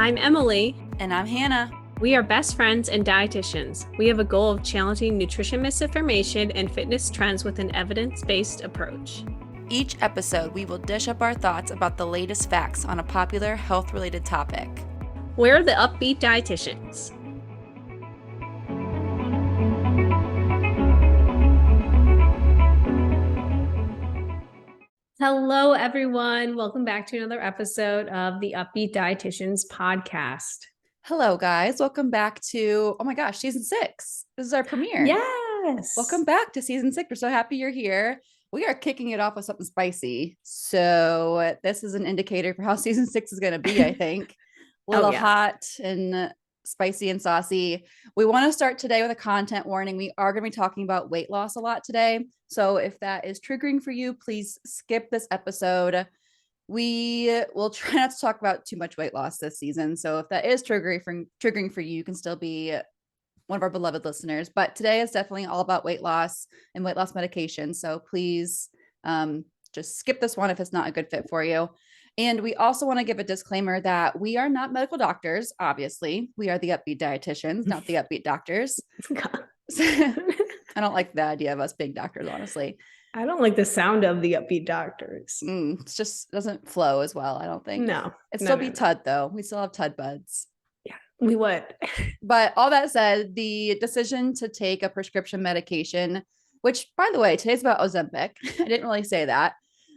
I'm Emily. And I'm Hannah. We are best friends and dietitians. We have a goal of challenging nutrition misinformation and fitness trends with an evidence-based approach. Each episode, we will dish up our thoughts about the latest facts on a popular health-related topic. We're the Up-Beet Dietitians. Hello, everyone. Welcome back to another episode of the Up-Beet Dietitians podcast. Hello, guys. Welcome back to, oh my gosh, season 6. This is our premiere. Yes. Welcome back to season 6. We're so happy you're here. We are kicking it off with something spicy. So this is an indicator for how season 6 is going to be, I think. A little hot and spicy and saucy. We want to start today with a content warning. We are going to be talking about weight loss a lot today. So if that is triggering for you, please skip this episode. We will try not to talk about too much weight loss this season. So if that is triggering for you, you can still be one of our beloved listeners. But today is definitely all about weight loss and weight loss medication. So please just skip this one if it's not a good fit for you. And we also want to give a disclaimer that we are not medical doctors, obviously. We are the Up-Beet Dietitians, not the Up-Beet doctors. I don't like the idea of us being doctors, honestly. I don't like the sound of the Up-Beet doctors. It just doesn't flow as well, I don't think. No. It'd still be Tud, though. We still have Tud buds. Yeah, we would. But all that said, the decision to take a prescription medication, which, by the way, today's about Ozempic. I didn't really say that.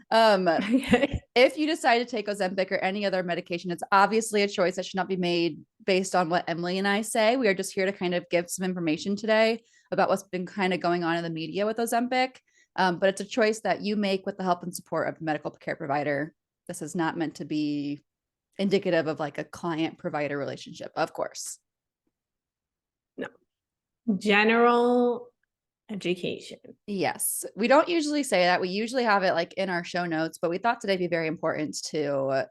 If you decide to take Ozempic or any other medication, it's obviously a choice that should not be made based on what Emily and I say. We are just here to kind of give some information today about what's been kind of going on in the media with Ozempic. But it's a choice that you make with the help and support of the medical care provider. This is not meant to be indicative of like a client-provider relationship, of course. No. General education. Yes. We don't usually say that. We usually have it like in our show notes, but we thought today would be very important to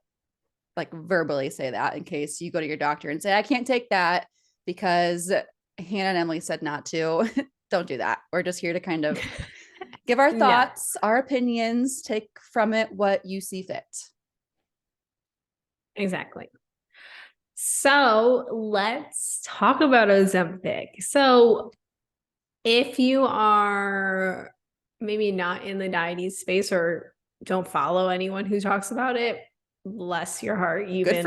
like verbally say that in case you go to your doctor and say, I can't take that because Hannah and Emily said not to. Don't do that. We're just here to kind of give our thoughts, our opinions, take from it what you see fit. Exactly. So let's talk about Ozempic. So if you are maybe not in the diabetes space or don't follow anyone who talks about it, bless your heart, you've been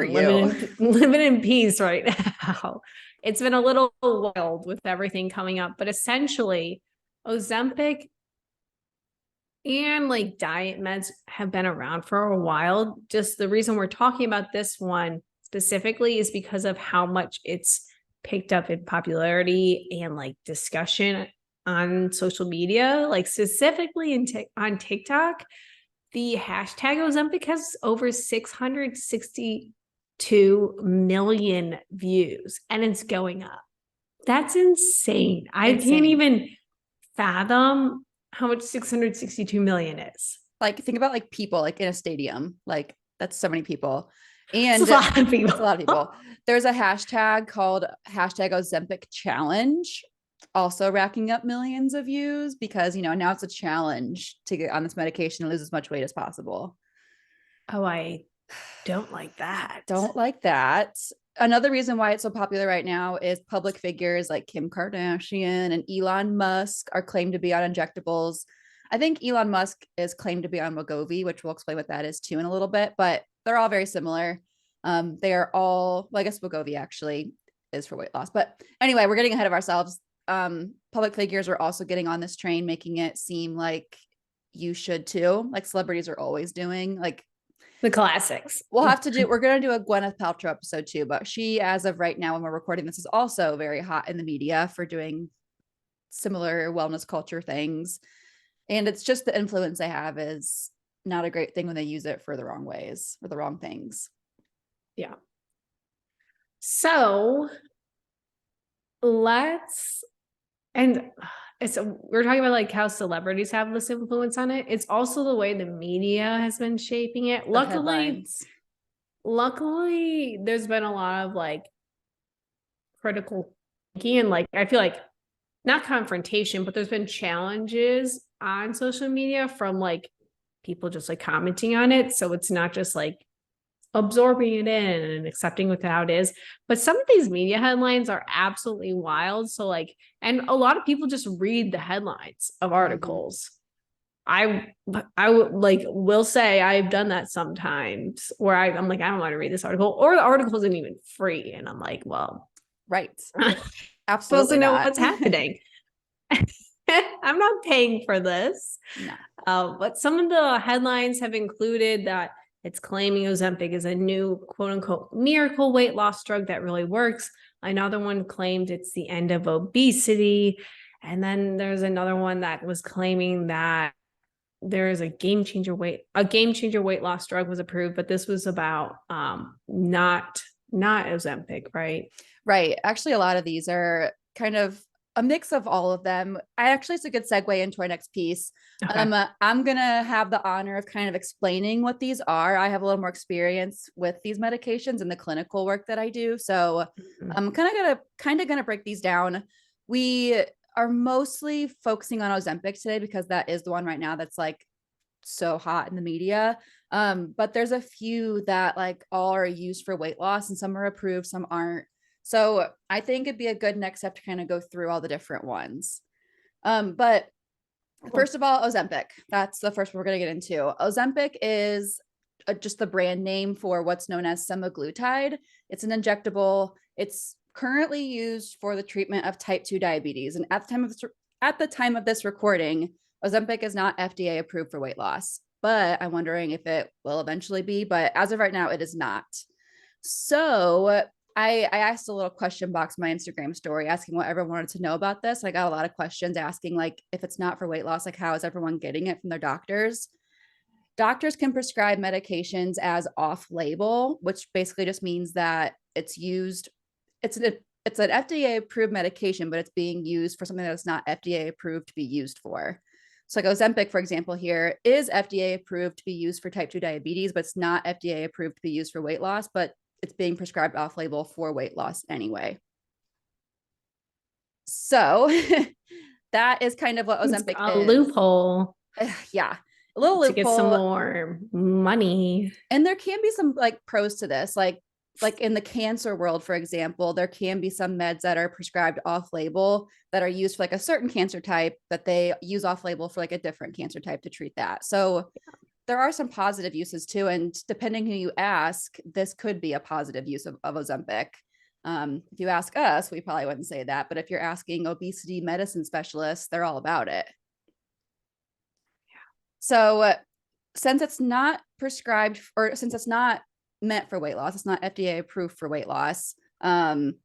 living in peace right now. It's been a little wild with everything coming up, but essentially Ozempic and like diet meds have been around for a while. Just the reason we're talking about this one specifically is because of how much it's picked up in popularity and like discussion on social media, like specifically on TikTok. The hashtag Ozempic has over 662 million views and it's going up. That's insane. I can't even fathom how much 662 million is. Like, think about like people like in a stadium, like that's so many people. And it's a lot of people. It's a lot of people. There's a hashtag called #Ozempic Challenge, also racking up millions of views because, you know, now it's a challenge to get on this medication and lose as much weight as possible. Oh, I don't like that. Don't like that. Another reason why it's so popular right now is public figures like Kim Kardashian and Elon Musk are claimed to be on injectables. I think Elon Musk is claimed to be on Wegovy, which we'll explain what that is too in a little bit, but they're all very similar. They are all, well, I guess Wegovy actually is for weight loss. But anyway, we're getting ahead of ourselves. Public figures are also getting on this train, making it seem like you should too. Like celebrities are always doing, like the classics. We're going to do a Gwyneth Paltrow episode too, but she, as of right now, when we're recording this, is also very hot in the media for doing similar wellness culture things. And it's just the influence they have is not a great thing when they use it for the wrong ways or the wrong things. Yeah. So we're talking about like how celebrities have this influence on it. It's also the way the media has been shaping it. Luckily, there's been a lot of like critical thinking and like, I feel like not confrontation, but there's been challenges on social media from like people just like commenting on it. So it's not just like absorbing it in and accepting with how it is. But some of these media headlines are absolutely wild. So like, and a lot of people just read the headlines of articles. I would like will say I've done that sometimes where I'm like, I don't want to read this article, or the article isn't even free. And I'm like, well, Right. I'm supposed to Absolutely know not. what's happening. I'm not paying for this. No. But some of the headlines have included that it's claiming Ozempic is a new quote unquote miracle weight loss drug that really works. Another one claimed it's the end of obesity. And then there's another one that was claiming that there is a game changer weight loss drug was approved, but this was about not Ozempic, right? Right. Actually, a lot of these are kind of a mix of all of them. It's a good segue into our next piece. Okay. I'm gonna have the honor of kind of explaining what these are. I have a little more experience with these medications and the clinical work that I do, so I'm kind of gonna break these down. We are mostly focusing on Ozempic today because that is the one right now that's like so hot in the media. But there's a few that like all are used for weight loss, and some are approved, some aren't. So I think it'd be a good next step to kind of go through all the different ones. But first of all, Ozempic. That's the first one we're going to get into. Ozempic is just the brand name for what's known as semaglutide. It's an injectable. It's currently used for the treatment of type 2 diabetes. And at the time of this recording, Ozempic is not FDA approved for weight loss, but I'm wondering if it will eventually be. But as of right now, it is not. So I asked a little question box in my Instagram story asking what everyone wanted to know about this. I got a lot of questions asking, like, if it's not for weight loss, like, how is everyone getting it from their doctors? Doctors can prescribe medications as off label, which basically just means that it's an FDA approved medication, but it's being used for something that's not FDA approved to be used for. So, like Ozempic, for example, here is FDA approved to be used for type 2 diabetes, but it's not FDA approved to be used for weight loss, but it's being prescribed off label for weight loss anyway. So that is kind of what Ozempic a is. loophole. Yeah, a little loophole to get some more money. And there can be some like pros to this, like in the cancer world, for example, there can be some meds that are prescribed off label that are used for like a certain cancer type that they use off label for like a different cancer type to treat that. So there are some positive uses too. And depending who you ask, this could be a positive use of Ozempic. If you ask us, we probably wouldn't say that. But if you're asking obesity medicine specialists, they're all about it. So since it's not prescribed, or since it's not meant for weight loss, it's not FDA approved for weight loss. Again,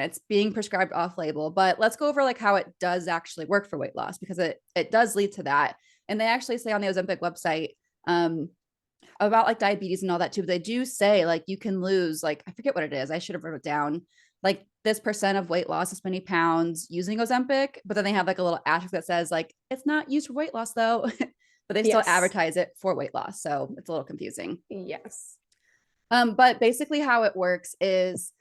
it's being prescribed off label, but let's go over like how it does actually work for weight loss, because it does lead to that. And they actually say on the Ozempic website about like diabetes and all that too. But they do say like you can lose, like, I forget what it is. I should have wrote it down. Like this percent of weight loss, this many pounds using Ozempic. But then they have like a little asterisk that says like, it's not used for weight loss though, but they still advertise it for weight loss. So it's a little confusing. Yes. But basically how it works is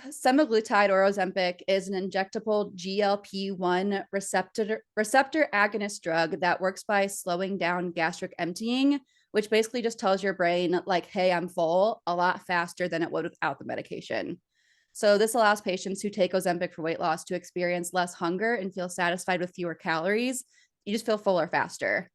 semaglutide or Ozempic is an injectable GLP-1 receptor agonist drug that works by slowing down gastric emptying, which basically just tells your brain like, hey, I'm full, a lot faster than it would without the medication. So this allows patients who take Ozempic for weight loss to experience less hunger and feel satisfied with fewer calories. You just feel fuller faster.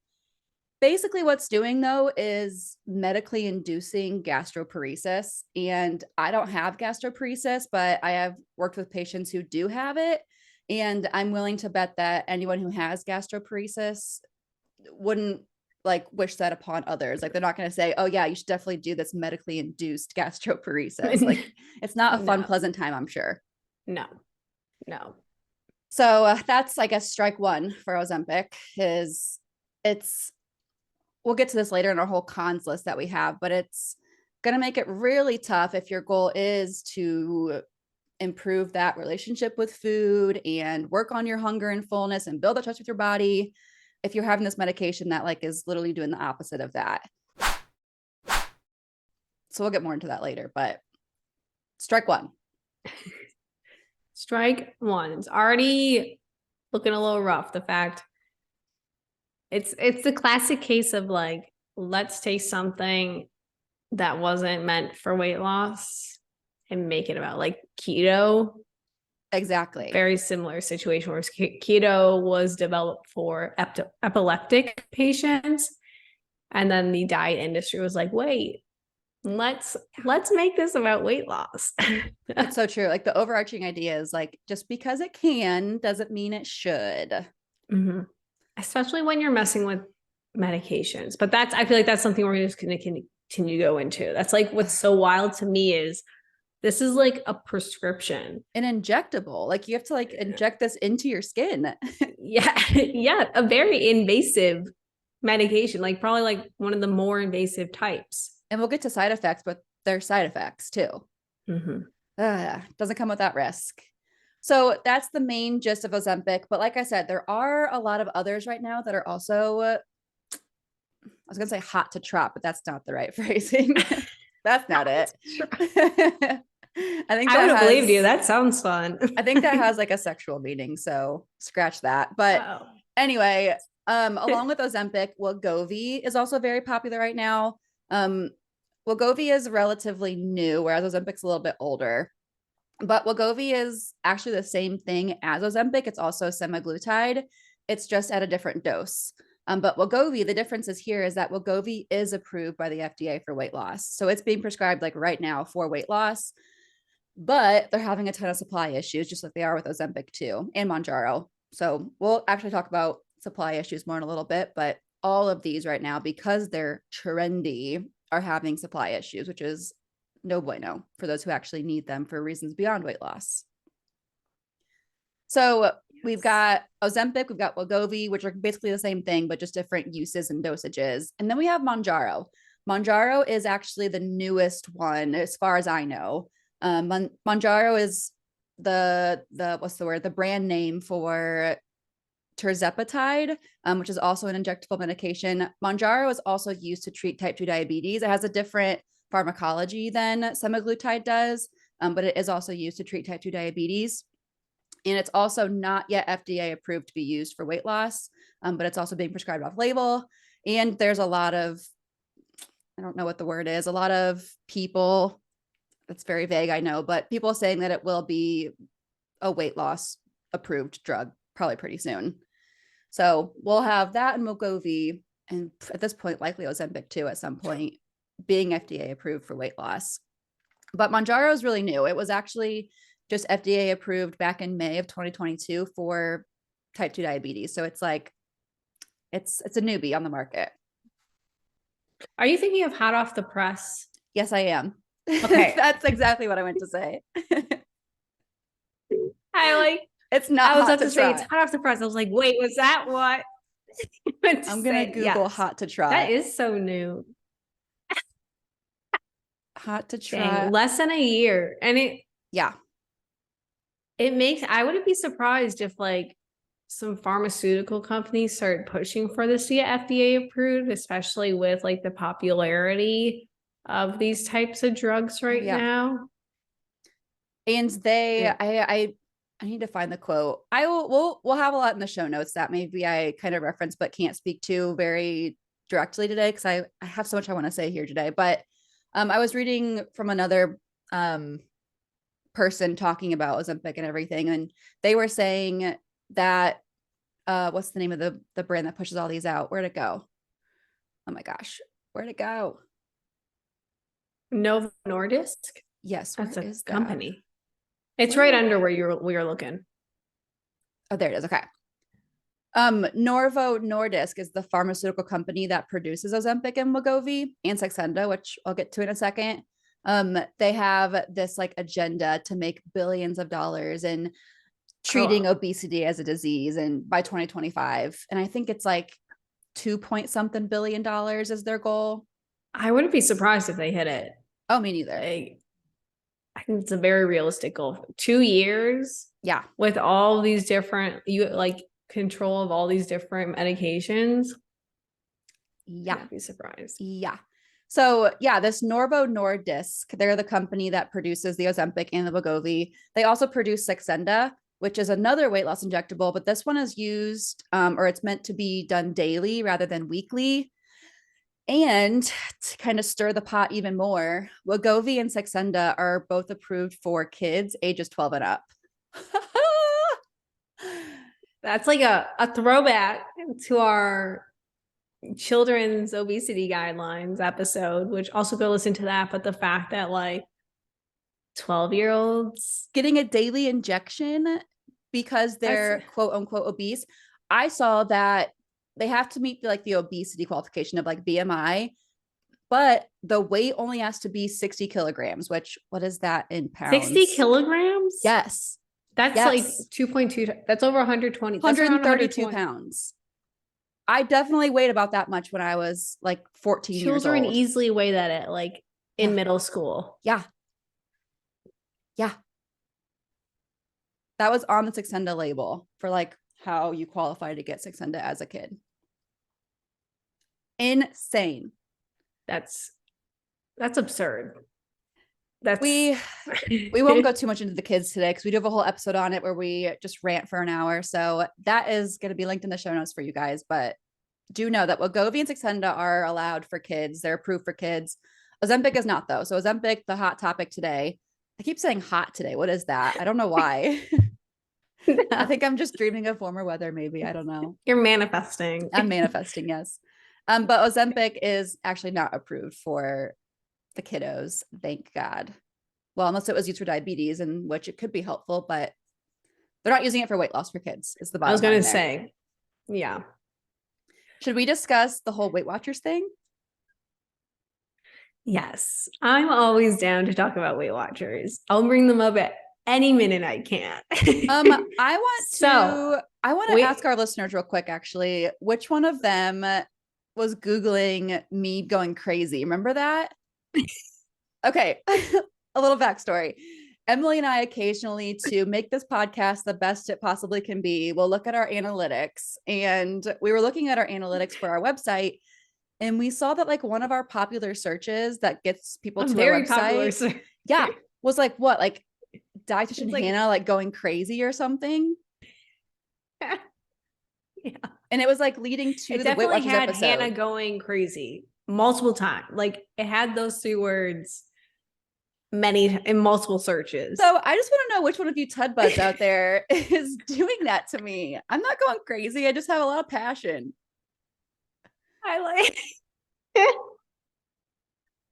Basically, what's doing though is medically inducing gastroparesis. And I don't have gastroparesis, but I have worked with patients who do have it. And I'm willing to bet that anyone who has gastroparesis wouldn't like wish that upon others. Like they're not going to say, oh yeah, you should definitely do this medically induced gastroparesis. Like it's not a fun, pleasant time, I'm sure. No. So that's, I guess, strike one for Ozempic is we'll get to this later in our whole cons list that we have, but it's going to make it really tough if your goal is to improve that relationship with food and work on your hunger and fullness and build a trust with your body. If you're having this medication that like is literally doing the opposite of that. So we'll get more into that later, but strike one. Strike one. It's already looking a little rough. The fact it's the classic case of like, let's taste something that wasn't meant for weight loss and make it about like keto. Exactly. Very similar situation where keto was developed for epileptic patients. And then the diet industry was like, wait, let's make this about weight loss. It's so true. Like the overarching idea is like, just because it can doesn't mean it should. Mm-hmm. Especially when you're messing with medications. But I feel like that's something we're just going to continue to go into. That's like what's so wild to me is this is like a prescription. An injectable. Like you have to like inject this into your skin. Yeah. Yeah. A very invasive medication, like probably like one of the more invasive types. And we'll get to side effects, but there's side effects too. Mm-hmm. Doesn't come without risk. So that's the main gist of Ozempic. But like I said, there are a lot of others right now that are also, I was going to say hot to trot, but that's not the right phrasing. That's not it. I think I would have believed you. That sounds fun. I think that has like a sexual meaning. So scratch that. But anyway, along with Ozempic, Wegovy is also very popular right now. Wegovy is relatively new, whereas Ozempic's a little bit older. But Wegovy is actually the same thing as Ozempic. It's also semaglutide. It's just at a different dose. But Wegovy, the difference is here is that Wegovy is approved by the FDA for weight loss. So it's being prescribed like right now for weight loss. But they're having a ton of supply issues, just like they are with Ozempic too, and Mounjaro. So we'll actually talk about supply issues more in a little bit, but all of these right now, because they're trendy, are having supply issues, which is no bueno for those who actually need them for reasons beyond weight loss. So we've got Ozempic, we've got Wegovy, which are basically the same thing, but just different uses and dosages. And then we have Mounjaro. Mounjaro is actually the newest one, as far as I know. Mounjaro is the brand name for tirzepatide, which is also an injectable medication. Mounjaro is also used to treat type 2 diabetes. It has a different pharmacology than semaglutide does, but it is also used to treat type 2 diabetes. And it's also not yet FDA approved to be used for weight loss, but it's also being prescribed off label. And there's a lot of, I don't know what the word is, a lot of people, it's very vague, I know, but people saying that it will be a weight loss approved drug probably pretty soon. So we'll have that and Wegovy, and at this point, likely Ozempic too at some point, being FDA approved for weight loss. But Mounjaro is really new. It was actually just FDA approved back in May of 2022 for type 2 diabetes. So it's like, it's a newbie on the market. Are you thinking of hot off the press? Yes, I am. Okay. That's exactly what I meant to say. It's not. I was about to say it's hot off the press. I was like, wait, was that what? I'm gonna Google hot to try. That is so new. Hot to try. Dang, less than a year, and it makes. I wouldn't be surprised if like some pharmaceutical companies started pushing for this to get FDA approved, especially with like the popularity of these types of drugs right now. And I need to find the quote. We'll have a lot in the show notes that maybe I kind of reference but can't speak to very directly today because I have so much I want to say here today. But I was reading from another person talking about Ozempic and everything, and they were saying that what's the name of the brand that pushes all these out? Where'd it go? Oh my gosh, where'd it go? Novo Nordisk. Yes, that's a company. It's right under where you're looking. Oh, there it is. Okay. Novo Nordisk is the pharmaceutical company that produces Ozempic and Wegovy and Saxenda, which I'll get to in a second. They have this like agenda to make billions of dollars in treating obesity as a disease, and by 2025, and I think it's like $2 billion is their goal. I wouldn't be surprised if they hit it. Oh, me neither. I think it's a very realistic goal. 2 years. Yeah. With all these different, control of all these different medications. Yeah. I'd be surprised. Yeah. So this Novo Nordisk, they're the company that produces the Ozempic and the Wegovy. They also produce Saxenda, which is another weight loss injectable, but this one is used, or it's meant to be done daily rather than weekly. And to kind of stir the pot even more, Wegovy and Saxenda are both approved for kids ages 12 and up. That's like a throwback to our children's obesity guidelines episode, which also go listen to that. But the fact that like 12-year-olds getting a daily injection because they're quote unquote obese. I saw that they have to meet the obesity qualification of like BMI, but the weight only has to be 60 kilograms, which what is that in pounds? 60 kilograms? Yes. That's like 2.2. That's over 120. 132 pounds. I definitely weighed about that much when I was like 14 years old. Children easily weigh that at like in middle school. Yeah. Yeah. That was on the Saxenda label for like how you qualify to get Saxenda as a kid. Insane. That's absurd. We won't go too much into the kids today because we do have a whole episode on it where we just rant for an hour. So that is going to be linked in the show notes for you guys. But do know that Wegovy and Saxenda are allowed for kids. They're approved for kids. Ozempic is not, though. So Ozempic, the hot topic today. I keep saying hot today. What is that? I don't know why. I think I'm just dreaming of warmer weather, maybe. I don't know. You're manifesting. I'm manifesting, yes. But Ozempic is actually not approved for the kiddos, thank God. Well, unless it was used for diabetes, in which it could be helpful, but they're not using it for weight loss for kids, is the bottom line. I was going to say, yeah. Should we discuss the whole Weight Watchers thing? Yes, I'm always down to talk about Weight Watchers. I'll bring them up at any minute I can. I want to ask our listeners real quick, actually, which one of them was Googling me going crazy? Remember that? Okay, a little backstory. Emily and I occasionally, to make this podcast the best it possibly can be, we'll look at our analytics. And we were looking at our analytics for our website, and we saw that like one of our popular searches that gets people to our website, was like what, like dietitian Hannah like going crazy or something. Yeah, and it was like leading to the Weight Watchers episode. Hannah going crazy multiple times. Like it had those 3 words in multiple searches. So I just want to know which one of you Tud Buds out there is doing that to me. I'm not going crazy. I just have a lot of passion. I like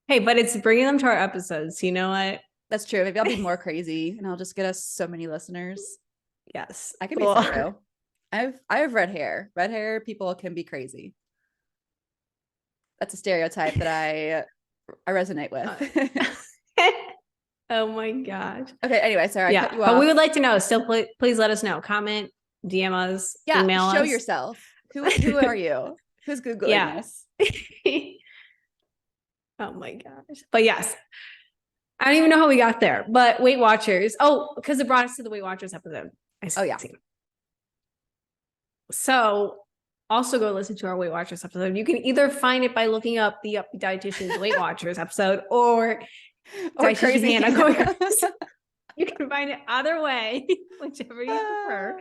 Hey, but it's bringing them to our episodes. You know what? That's true. Maybe I'll be more crazy and I'll just get us so many listeners. Yes. I can be thorough. I have red hair. Red hair people can be crazy. That's a stereotype that I resonate with. Oh my gosh. Okay. Anyway, sorry. I cut you off. But we would like to know. Still, please let us know. Comment, DM us, email us. Show yourself. Who are you? Who's Googling this? Oh my gosh. But yes, I don't even know how we got there. But Weight Watchers. Oh, because it brought us to the Weight Watchers episode. Oh yeah. So also go listen to our Weight Watchers episode. You can either find it by looking up the Up-Beet Dietitians Weight Watchers episode or Crazy Hannah going. You can find it either way, whichever you prefer.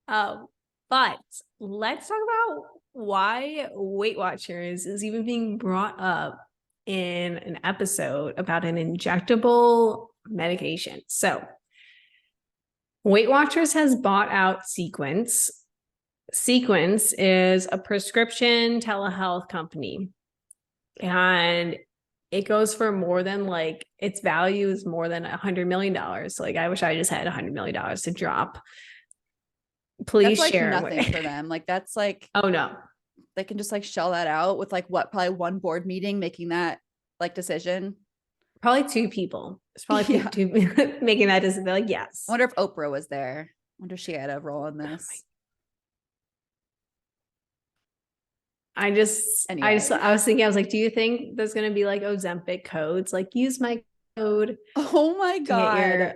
But let's talk about why Weight Watchers is even being brought up in an episode about an injectable medication. So Weight Watchers has bought out Sequence. Sequence is a prescription telehealth company, and it goes for more than like its value is more than $100 million. So like, I wish I just had $100 million to drop. Please that's share like nothing for them. Like that's like, oh no, they can just like shell that out with like what, probably one board meeting making that like decision. Probably 2 people. It's probably 2 making that decision. Like, yes. I wonder if Oprah was there. I wonder if she had a role in this. I was thinking, I was like, do you think there's going to be like Ozempic codes? Like use my code. Oh my God.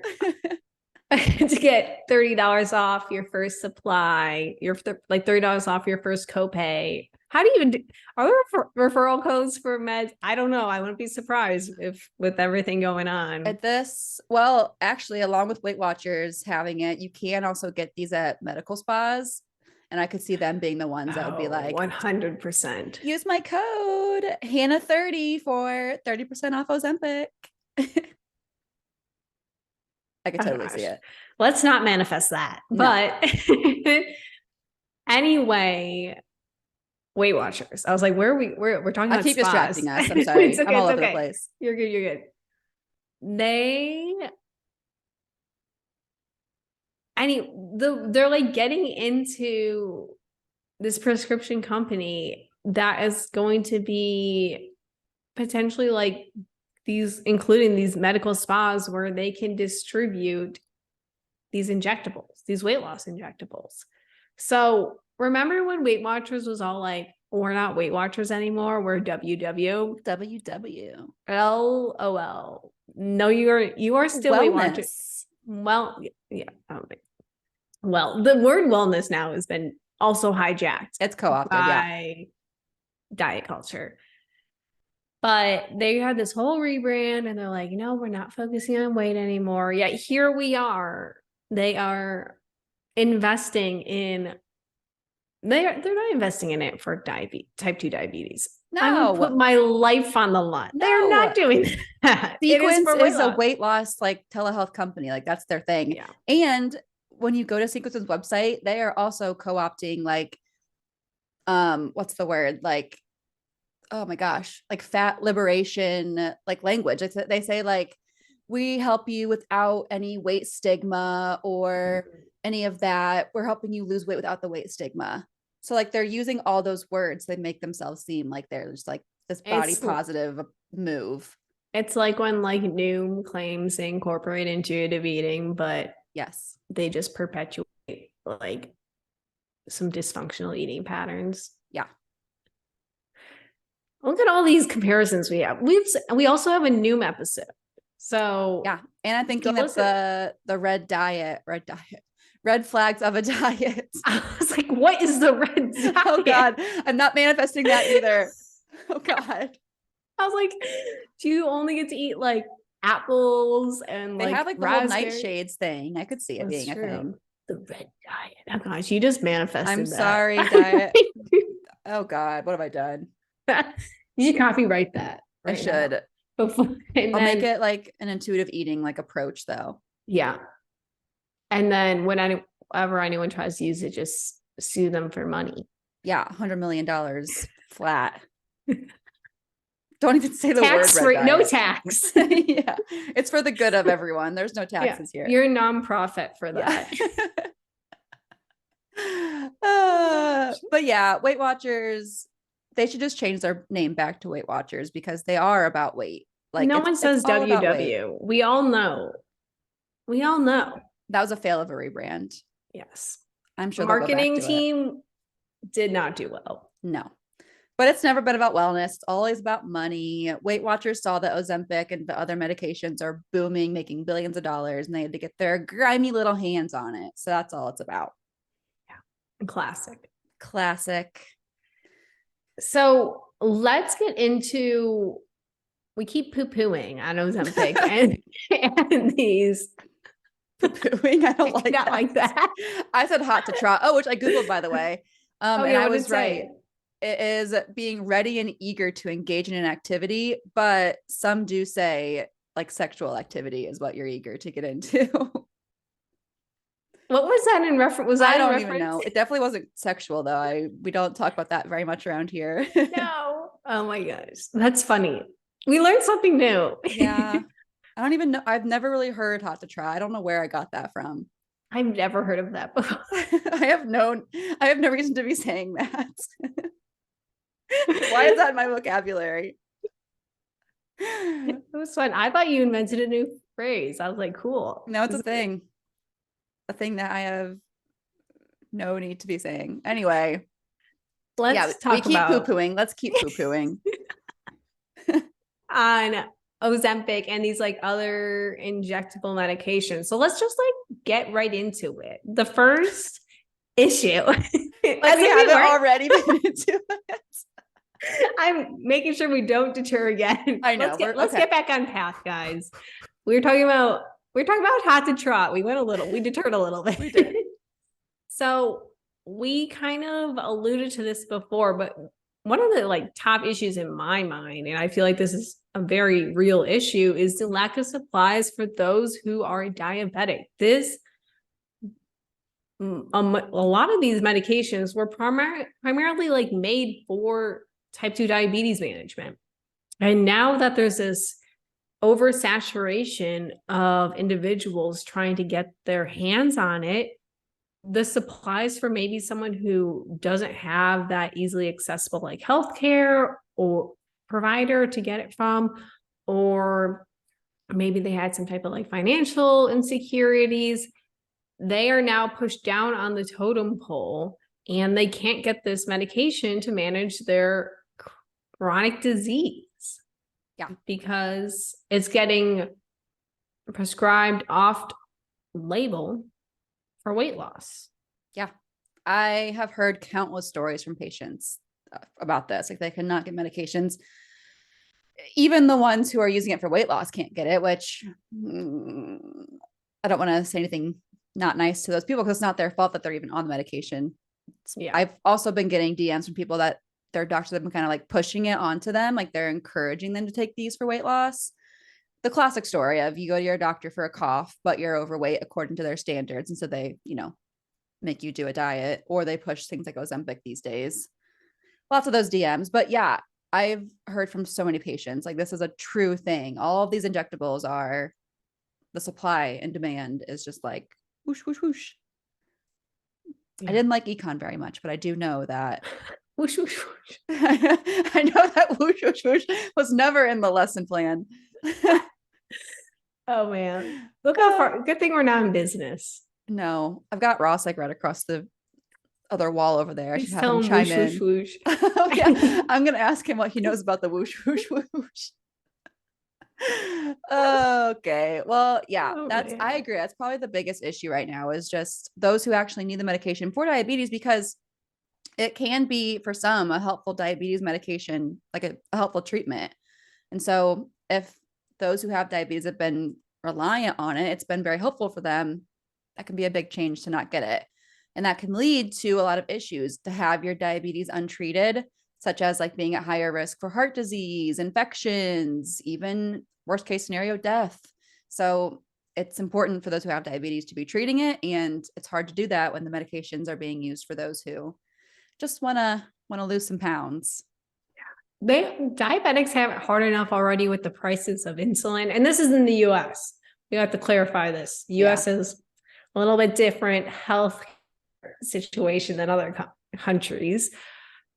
To get $30 off your first supply, like $30 off your first copay. How do you even are there referral codes for meds? I don't know. I wouldn't be surprised if with everything going on. At this, well, actually, along with Weight Watchers having it, you can also get these at medical spas. And I could see them being the ones that would be like 100%. Use my code Hannah30 for 30% off Ozempic. I could totally see it. Let's not manifest that. No. But anyway, Weight Watchers. I was like, where are we? We're talking about keep spas. Distracting us. I'm sorry. Okay, I'm all over the place. You're good. You're good. They're like getting into this prescription company that is going to be potentially like including these medical spas where they can distribute these injectables, these weight loss injectables. So remember when Weight Watchers was all like, we're not Weight Watchers anymore, we're WW. LOL. No, you are still Weight Watchers. Well, yeah. Well, the word wellness now has been also hijacked. It's co-opted by diet culture. But they had this whole rebrand and they're like, no, we're not focusing on weight anymore. Yet here we are. They are investing in, they're not investing in it for type 2 diabetes. No. I would put my life on the line. No. They're not doing that. Sequence is a weight loss like telehealth company. Like that's their thing. Yeah. And when you go to Sequence's website, they are also co-opting like, what's the word? Like, oh my gosh, like fat liberation, like language. They say like, we help you without any weight stigma or any of that. We're helping you lose weight without the weight stigma. So like they're using all those words. They make themselves seem like they're just like this body positive move. It's like when like Noom claims they incorporate intuitive eating, but yes, they just perpetuate like some dysfunctional eating patterns. Yeah. Look at all these comparisons we have. We also have a Noom episode. So yeah. And I'm thinking that the red flags of a diet. I was like, what is the red diet? Oh God. I'm not manifesting that either. Oh God. I was like, do you only get to eat like apples and they like have like the whole nightshades thing? I could see it being true. A thing. The red diet. Oh gosh, you just manifested. I'm sorry, diet. Oh God, what have I done? You should copyright that. I should. I'll make it like an intuitive eating like approach though. Yeah. And then whenever anyone tries to use it, just sue them for money. Yeah, $100 million flat. Don't even say the tax word. Free, no tax. Yeah, it's for the good of everyone. There's no taxes here. You're a nonprofit for that. But yeah, Weight Watchers, they should just change their name back to Weight Watchers because they are about weight. Like no one says WW. We all know. That was a fail of a rebrand. Yes. I'm sure the marketing team did not do well. No. But it's never been about wellness. It's always about money. Weight Watchers saw that Ozempic and the other medications are booming, making billions of dollars, and they had to get their grimy little hands on it. So that's all it's about. Yeah. Classic. So let's get into, we keep poo-pooing on Ozempic and these. Poo-pooing? I don't like not that. Like that. I said hot to trot. Oh, which I Googled, by the way. And I was right. It is being ready and eager to engage in an activity, but some do say like sexual activity is what you're eager to get into. What was that in reference? Was that I don't even know. It definitely wasn't sexual though. We don't talk about that very much around here. No. Oh my gosh. That's funny. We learned something new. Yeah. I don't even know. I've never really heard hot to try. I don't know where I got that from. I've never heard of that before. I have no reason to be saying that. Why is that in my vocabulary? It was fun. I thought you invented a new phrase. I was like, cool. No, it's a thing. A thing that I have no need to be saying. Anyway, let's talk we keep poo-pooing. Let's keep poo-pooing. On Ozempic and these like other injectable medications. So let's just like get right into it. The first issue. We haven't already been into it. I'm making sure we don't deter again. I know. Let's get back on path, guys. We're talking about hot to trot. We deterred a little bit. We did. So we kind of alluded to this before, but one of the like top issues in my mind, and I feel like this is a very real issue, is the lack of supplies for those who are diabetic. A lot of these medications were primarily like made for type 2 diabetes management. And now that there's this oversaturation of individuals trying to get their hands on it, the supplies for maybe someone who doesn't have that easily accessible like healthcare or provider to get it from, or maybe they had some type of like financial insecurities, they are now pushed down on the totem pole and they can't get this medication to manage their chronic disease. Yeah. Because it's getting prescribed off label for weight loss. Yeah. I have heard countless stories from patients about this. Like they cannot get medications. Even the ones who are using it for weight loss can't get it, which I don't want to say anything not nice to those people because it's not their fault that they're even on the medication. Yeah. I've also been getting DMs from people that their doctors have been kind of like pushing it onto them. Like they're encouraging them to take these for weight loss. The classic story of you go to your doctor for a cough, but you're overweight according to their standards. And so they, make you do a diet, or they push things like Ozempic these days. Lots of those DMs. But yeah, I've heard from so many patients, like this is a true thing. All of these injectables are, the supply and demand is just like whoosh, whoosh, whoosh. Yeah. I didn't like econ very much, but I do know that whoosh, whoosh, whoosh. I know that whoosh, whoosh, whoosh was never in the lesson plan. Oh man. Look how far, good thing we're not in business. No, I've got Ross like right across the other wall over there. I should have him chime whoosh, in. Whoosh, whoosh. Oh, yeah. I'm gonna ask him what he knows about the whoosh, whoosh, whoosh. Okay. Well, yeah, I agree. That's probably the biggest issue right now is just those who actually need the medication for diabetes, because it can be for some a helpful diabetes medication, like a helpful treatment. And so if those who have diabetes have been reliant on it, it's been very helpful for them. That can be a big change to not get it. And that can lead to a lot of issues to have your diabetes untreated, such as like being at higher risk for heart disease, infections, even worst case scenario, death. So it's important for those who have diabetes to be treating it. And it's hard to do that when the medications are being used for those who just want to lose some pounds. Diabetics have it hard enough already with the prices of insulin. And this is in the US. We have to clarify this. The US is a little bit different health situation than other countries,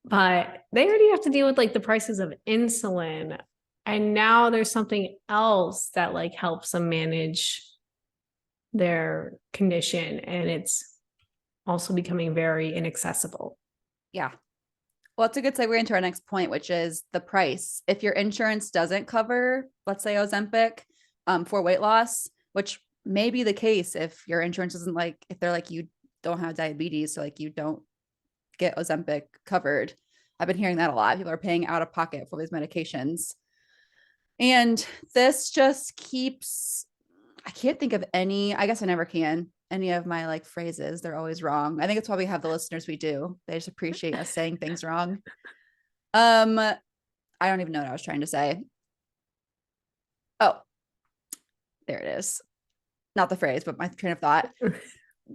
but they already have to deal with like the prices of insulin. And now there's something else that like helps them manage their condition. And it's also becoming very inaccessible. Yeah. Well, it's a good segue into our next point, which is the price. If your insurance doesn't cover, let's say Ozempic, for weight loss, which may be the case if your insurance isn't like, if they're like, you don't have diabetes, so like you don't get Ozempic covered. I've been hearing that a lot. People are paying out of pocket for these medications. And this just keeps, I can't think of any, I guess I never can, any of my like phrases. They're always wrong. I think it's why we have the listeners we do. They just appreciate us saying things wrong. I don't even know what I was trying to say. Oh, there it is. Not the phrase, but my train of thought.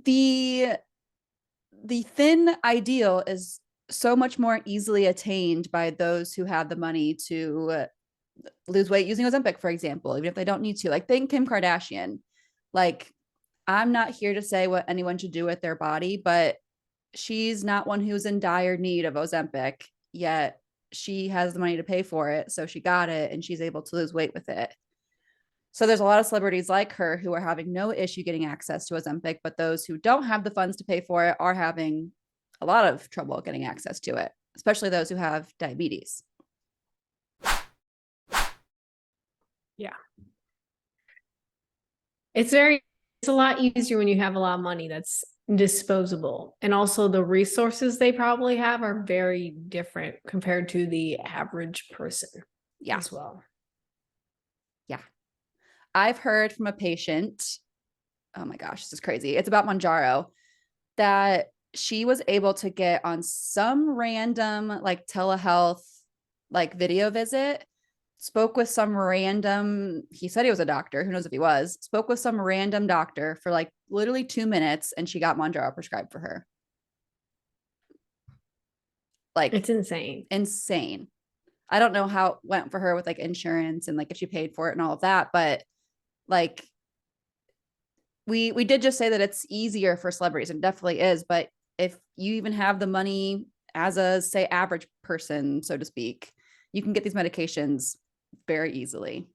The thin ideal is so much more easily attained by those who have the money to lose weight using Ozempic, for example, even if they don't need to. Like, think Kim Kardashian. Like, I'm not here to say what anyone should do with their body, but she's not one who's in dire need of Ozempic, yet she has the money to pay for it. So she got it and she's able to lose weight with it. So there's a lot of celebrities like her who are having no issue getting access to Ozempic, but those who don't have the funds to pay for it are having a lot of trouble getting access to it, especially those who have diabetes. Yeah. It's a lot easier when you have a lot of money that's disposable. And also the resources they probably have are very different compared to the average person as well. Yeah. I've heard from a patient, oh my gosh, this is crazy. It's about Mounjaro, that she was able to get on some random like telehealth, like video visit, spoke with some random, he said he was a doctor. Who knows if he was, spoke with some random doctor for like literally 2 minutes and she got Mounjaro prescribed for her. Like it's insane. Insane. I don't know how it went for her with like insurance and like if she paid for it and all of that, but like we did just say that it's easier for celebrities, and definitely is, but if you even have the money as a say average person, so to speak, you can get these medications very easily.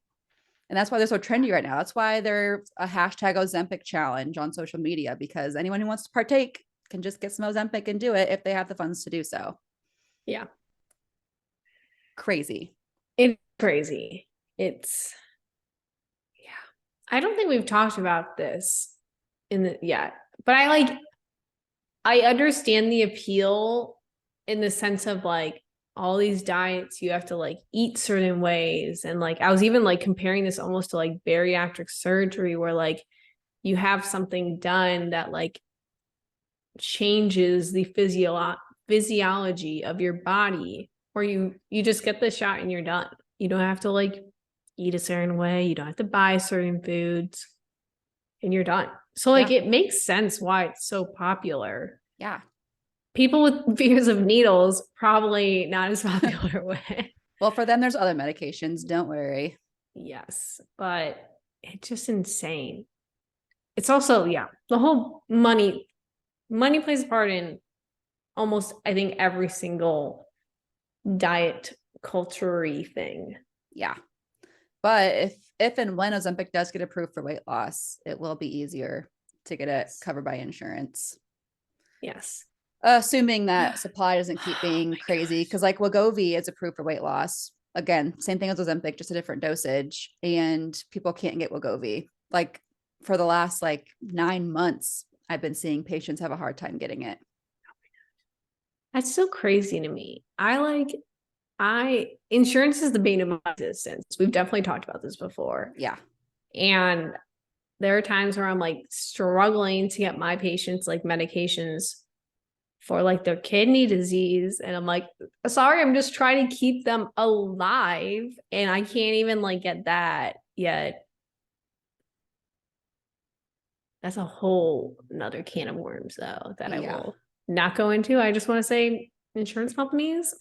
And that's why they're so trendy right now. That's why there's a hashtag Ozempic challenge on social media, because anyone who wants to partake can just get some Ozempic and do it if they have the funds to do so. Yeah. Crazy. It's crazy. It's, yeah. I don't think we've talked about this yet, but I understand the appeal in the sense of like all these diets, you have to like eat certain ways. And like, I was even like comparing this almost to like bariatric surgery where like you have something done that like changes the physiology of your body, or you just get the shot and you're done. You don't have to like eat a certain way. You don't have to buy certain foods and you're done. So like it makes sense why it's so popular. Yeah. People with fears of needles, probably not as popular with. Well, for them, there's other medications. Don't worry. Yes, but it's just insane. It's also, yeah, the whole money plays a part in almost, I think, every single diet culture-y thing. Yeah. But if and when Ozempic does get approved for weight loss, it will be easier to get it covered by insurance. Yes. Assuming that supply doesn't keep being crazy, because like Wegovy is approved for weight loss. Again, same thing as Ozempic, just a different dosage, and people can't get Wegovy. Like for the last like 9 months, I've been seeing patients have a hard time getting it. That's so crazy to me. Insurance is the bane of my existence. We've definitely talked about this before. Yeah. And there are times where I'm like struggling to get my patients like medications for like their kidney disease. And I'm like, sorry, I'm just trying to keep them alive. And I can't even like get that yet. That's a whole another can of worms though, that I will not go into. I just want to say insurance companies,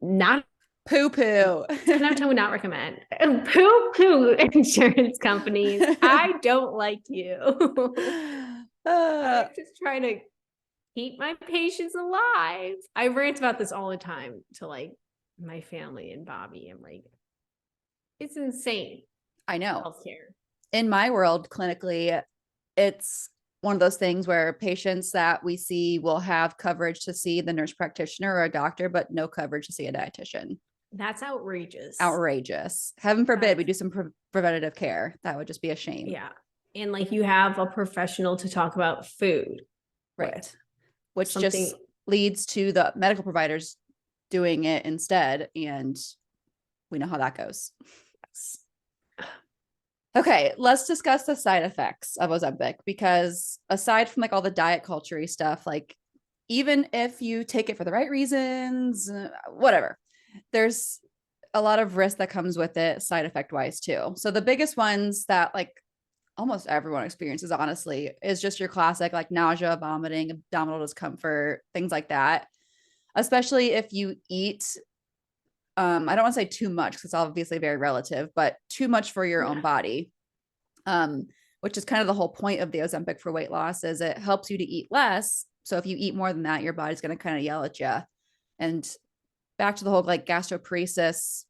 not poo-poo. 10 out of 10 would not recommend. Poo-poo insurance companies. I don't like you. I'm just trying to keep my patients alive. I rant about this all the time to like my family and Bobby. I'm like, it's insane. I know. Healthcare. In my world, clinically, it's one of those things where patients that we see will have coverage to see the nurse practitioner or a doctor, but no coverage to see a dietitian. That's outrageous. Outrageous. Heaven forbid we do some preventative care. That would just be a shame. Yeah. And like you have a professional to talk about food. Right. Which just leads to the medical providers doing it instead. And we know how that goes. Yes. Okay, let's discuss the side effects of Ozempic, because aside from like all the diet culture-y stuff, like even if you take it for the right reasons, whatever, there's a lot of risk that comes with it side effect wise too. So the biggest ones that like almost everyone experiences, honestly, is just your classic like nausea, vomiting, abdominal discomfort, things like that. Especially if you eat, I don't want to say too much because it's obviously very relative, but too much for your own body, which is kind of the whole point of the Ozempic for weight loss, is it helps you to eat less. So if you eat more than that, your body's going to kind of yell at you. And back to the whole like gastroparesis,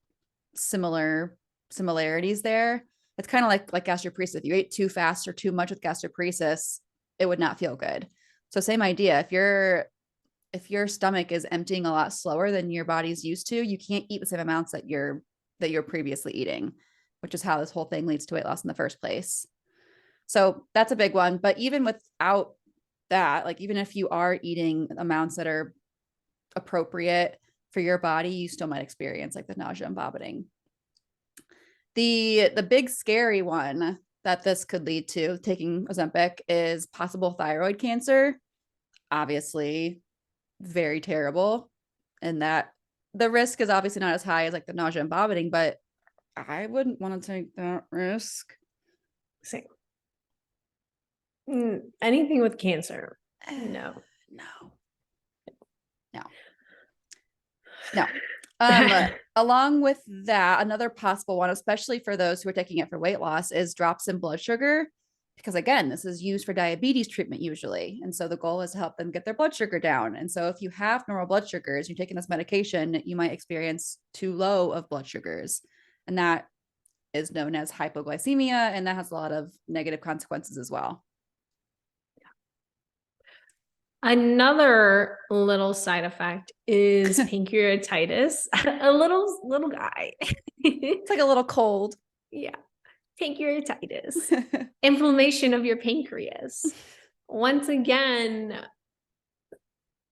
similarities there. It's kind of like gastroparesis. If you ate too fast or too much with gastroparesis, it would not feel good. So same idea. If your stomach is emptying a lot slower than your body's used to, you can't eat the same amounts that you're previously eating, which is how this whole thing leads to weight loss in the first place. So that's a big one. But even without that, like even if you are eating amounts that are appropriate for your body, you still might experience like the nausea and vomiting. The big scary one that this could lead to taking Ozempic is possible thyroid cancer. Obviously, very terrible. And that the risk is obviously not as high as like the nausea and vomiting, but I wouldn't want to take that risk. Same. Anything with cancer. No. Along with that, another possible one, especially for those who are taking it for weight loss, is drops in blood sugar. Because again, this is used for diabetes treatment usually. And so the goal is to help them get their blood sugar down. And so if you have normal blood sugars, you're taking this medication, you might experience too low of blood sugars. And that is known as hypoglycemia. And that has a lot of negative consequences as well. Another little side effect is pancreatitis. A little guy. It's like a little cold. Yeah. Pancreatitis. Inflammation of your pancreas. Once again,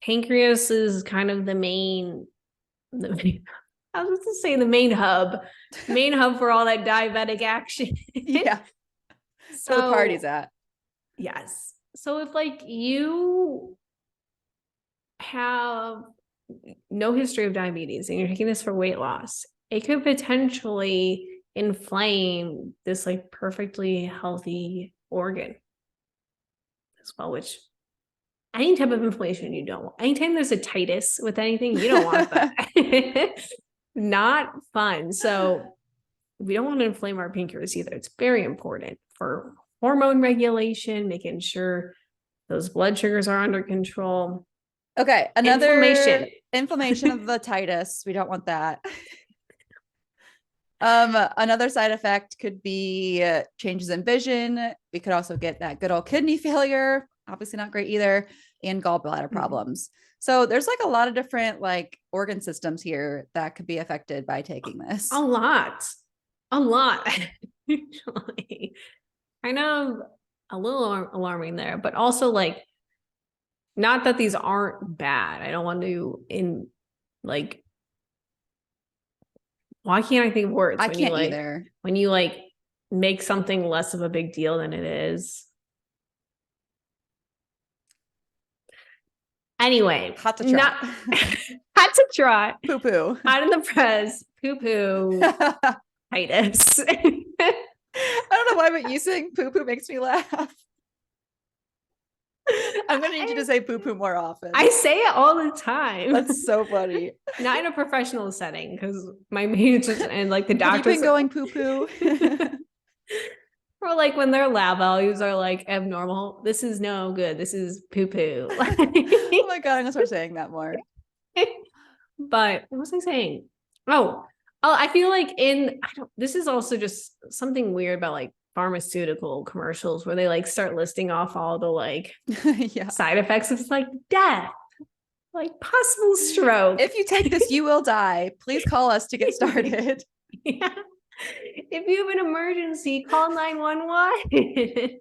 pancreas is kind of the main I was going to say the main hub for all that diabetic action. Yeah. So the party's at. Yes. So if like you have no history of diabetes and you're taking this for weight loss, it could potentially inflame this like perfectly healthy organ as well, which any type of inflammation you don't want. Anytime there's a titus with anything, you don't want that. Not fun. So we don't want to inflame our pancreas either. It's very important for hormone regulation, making sure those blood sugars are under control. Okay, another inflammation of the titus. We don't want that. Another side effect could be changes in vision. We could also get that good old kidney failure, obviously not great either, and gallbladder problems. So there's like a lot of different like organ systems here that could be affected by taking this. A lot. Actually. Kind of a little alarming there, but also like, not that these aren't bad. I don't want to why can't I think of words? I can't either. When you like make something less of a big deal than it is. Anyway, hot to try. Had to try. Poo poo. Out in the press. Poo poo. Titus. I don't know why, but you saying poo poo makes me laugh. I'm gonna need you to say poo poo more often. I say it all the time. That's so funny. Not in a professional setting, because my mates and like the doctors. Have you been going poo poo? Or like when their lab values are like abnormal. This is no good. This is poo poo. Oh my god, I'm gonna start saying that more. But what was I saying? Oh, I feel like this is also just something weird about like pharmaceutical commercials where they like start listing off all the like side effects. It's like death, like possible stroke. If you take this, you will die. Please call us to get started. Yeah. If you have an emergency, call 911.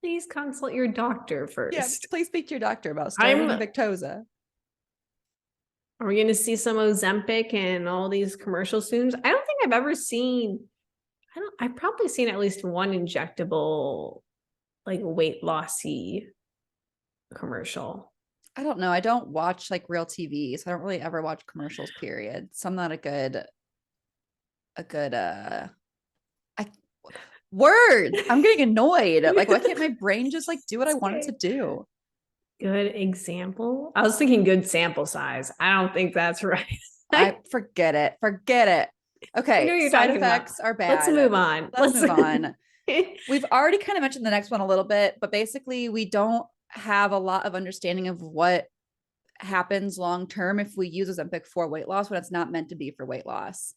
Please consult your doctor first. Yeah, please speak to your doctor about starting Victoza. Are we going to see some Ozempic and all these commercials soon? I don't think I've ever seen. I've probably seen at least one injectable, like weight lossy commercial. I don't know. I don't watch like real TV, so I don't really ever watch commercials, period. So I'm not a good word. I'm getting annoyed. Like, why can't my brain just like do what I want it to do? Good example. I was thinking good sample size. I don't think that's right. I forget it. Okay. Side effects are bad. Let's move on. Let's move on. We've already kind of mentioned the next one a little bit, but basically we don't have a lot of understanding of what happens long term if we use Ozempic for weight loss when it's not meant to be for weight loss.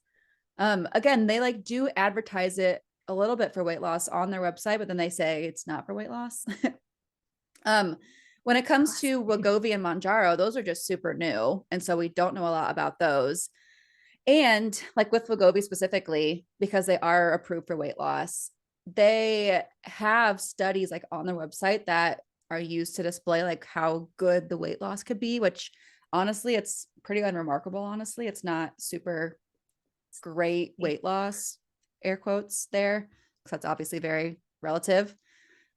Again, they like do advertise it a little bit for weight loss on their website, but then they say it's not for weight loss. When it comes to Wegovy and Mounjaro, those are just super new. And so we don't know a lot about those. And like with Wegovy specifically, because they are approved for weight loss, they have studies like on their website that are used to display like how good the weight loss could be, which honestly, it's pretty unremarkable. Honestly, it's not super great weight loss. air quotes there, because that's obviously very relative.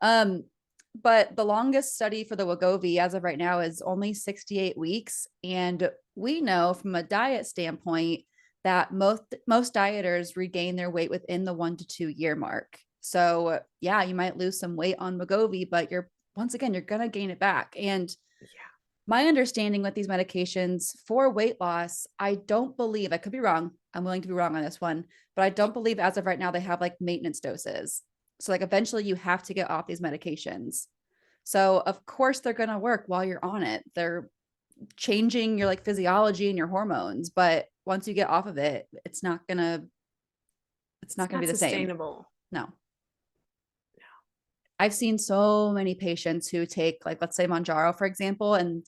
But the longest study for the Wegovy as of right now is only 68 weeks. And we know from a diet standpoint that most dieters regain their weight within the 1 to 2 year mark. So yeah, you might lose some weight on Wegovy, but you're going to gain it back. And my understanding with these medications for weight loss, I don't believe, I could be wrong. I'm willing to be wrong on this one, but I don't believe as of right now, they have like maintenance doses. So like eventually you have to get off these medications. So of course they're going to work while you're on it. They're changing your like physiology and your hormones, but once you get off of it, it's not going to be the same. No. I've seen so many patients who take like, let's say Mounjaro, for example, and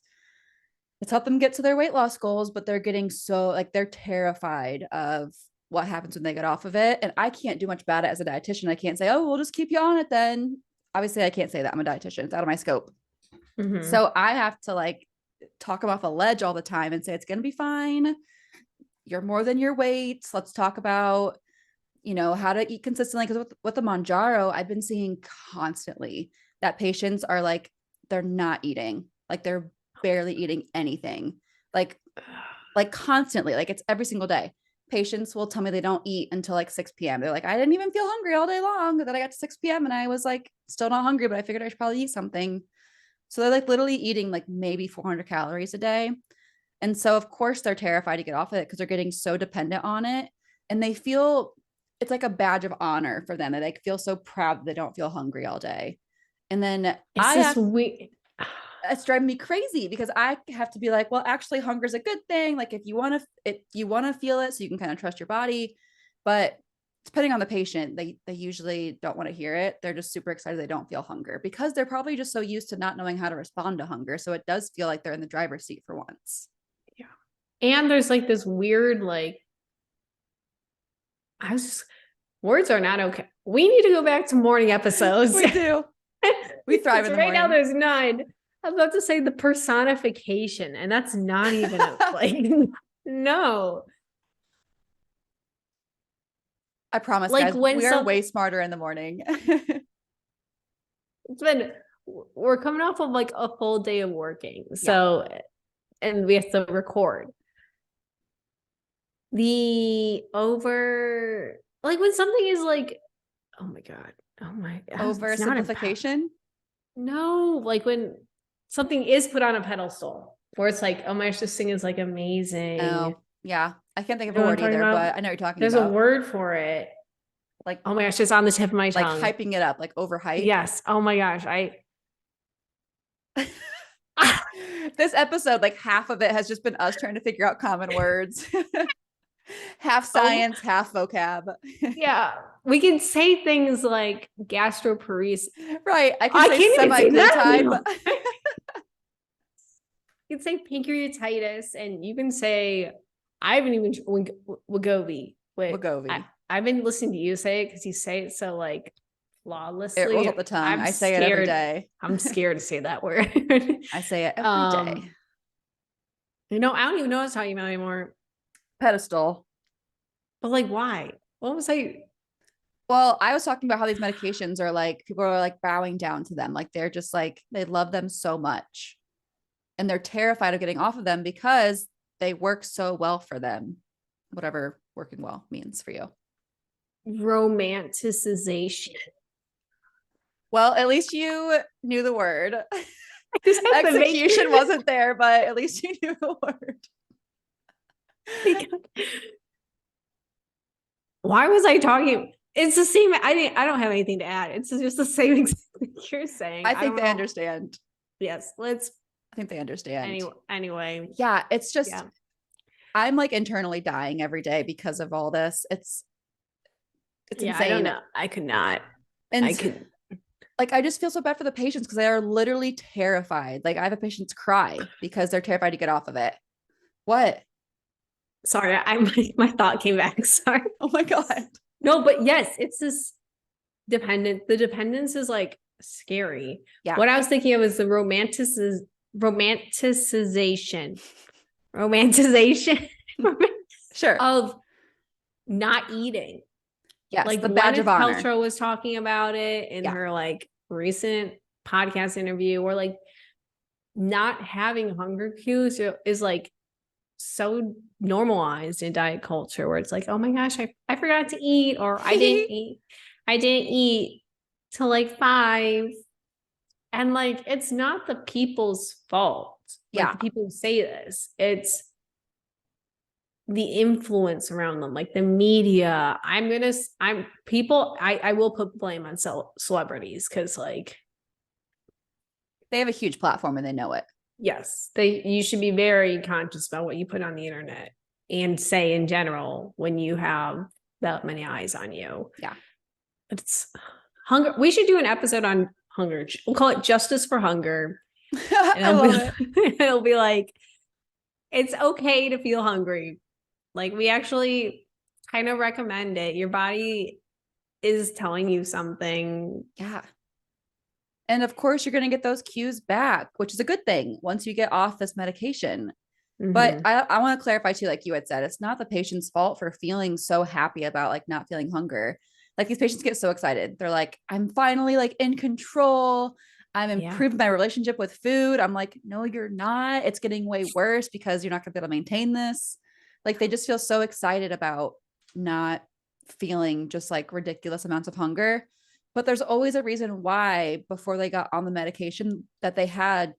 it's helped them get to their weight loss goals, but they're getting so like, they're terrified of what happens when they get off of it. And I can't do much about it as a dietitian. I can't say, oh, we'll just keep you on it then. Obviously I can't say that. I'm a dietitian. It's out of my scope. Mm-hmm. So I have to like talk them off a ledge all the time and say, it's going to be fine. You're more than your weight. Let's talk about, how to eat consistently. Because with the Mounjaro, I've been seeing constantly that patients are like, they're not eating, like they're barely eating anything, like constantly, like it's every single day. Patients will tell me they don't eat until like 6 p.m. They're like, I didn't even feel hungry all day long. Then I got to 6 p.m. and I was like, still not hungry, but I figured I should probably eat something. So they're like literally eating like maybe 400 calories a day. And so of course they're terrified to get off of it because they're getting so dependent on it. And they feel it's like a badge of honor for them. They like feel so proud that they don't feel hungry all day. And then it's driving me crazy because I have to be like, well, actually hunger is a good thing. Like if you want to feel it so you can kind of trust your body, but depending on the patient, they usually don't want to hear it. They're just super excited they don't feel hunger because they're probably just so used to not knowing how to respond to hunger. So it does feel like they're in the driver's seat for once. Yeah. And there's like this weird, like, words are not okay. We need to go back to morning episodes. We do. We thrive in the morning. Right now there's 9. I was about to say the personification, and that's not even like, no. I promise, like, guys, we are way smarter in the morning. We're coming off of like a full day of working. So, and we have to record. Like when something is like, oh my God. Oversimplification? No, like when something is put on a pedestal where it's like, oh my gosh, this thing is like amazing. Oh, yeah. I can't think of a word either, but I know what you're talking about. There's a word for it. Like, oh my gosh, it's on the tip of my tongue. Like hyping it up, like overhype. Yes. Oh my gosh. This episode, like half of it has just been us trying to figure out common words. Half science, half vocab. Yeah. We can say things like gastroparesis. Right. I can say semaglutide. You can say pancreatitis, and you can say, I haven't even Wegovy. Wegovy. I've been listening to you say it because you say it so like flawlessly. It rolls off the tongue. I say it every day. I'm scared to say that word. I say it every day. I don't even know what I was talking about anymore. Pedestal. But like, why? What was I? Well, I was talking about how these medications are like, people are like bowing down to them. Like they're just like, they love them so much. And they're terrified of getting off of them because they work so well for them. Whatever working well means for you. Romanticization. Well, at least you knew the word. Execution wasn't there, but at least you knew the word. Why was I talking? It's the same. I don't have anything to add. It's just the same exactly you're saying. I think they understand. Yes. I think they understand. Anyway. Yeah. It's just, I'm like internally dying every day because of all this. It's insane. I don't know. I could not. And I just feel so bad for the patients because they are literally terrified. Like I have a patient's cry because they're terrified to get off of it. What? Sorry, my thought came back. Sorry. Oh my God. No, but yes, it's this dependent. The dependence is like scary. Yeah. What I was thinking of is the romanticization sure. of not eating. Yes, Like the badge of Gwyneth honor. Paltrow was talking about it in her like recent podcast interview, or like not having hunger cues is like so normalized in diet culture, where it's like, oh my gosh, I forgot to eat, or I didn't eat till like 5. And like, it's not the people's fault. Like Yeah. the people who say this, it's the influence around them, like the media. I will put blame on celebrities, because like, They have a huge platform and they know it. yes, you should be very conscious about what you put on the internet and say in general when you have that many eyes on you. Yeah. But it's hunger. We should do an episode on hunger. We'll call it Justice for Hunger. And I love it. it'll be like, it's okay to feel hungry. Like, we actually kind of recommend it. Your body is telling you something. Yeah. And of course, you're going to get those cues back, which is a good thing once you get off this medication. But I want to clarify too, like you had said, it's not the patient's fault for feeling so happy about like not feeling hunger. Like these patients get so excited. They're like, I'm finally like in control. I'm improving my relationship with food. I'm like, no, you're not. It's getting way worse because you're not going to be able to maintain this. Like they just feel so excited about not feeling just like ridiculous amounts of hunger. But there's always a reason why before they got on the medication that they had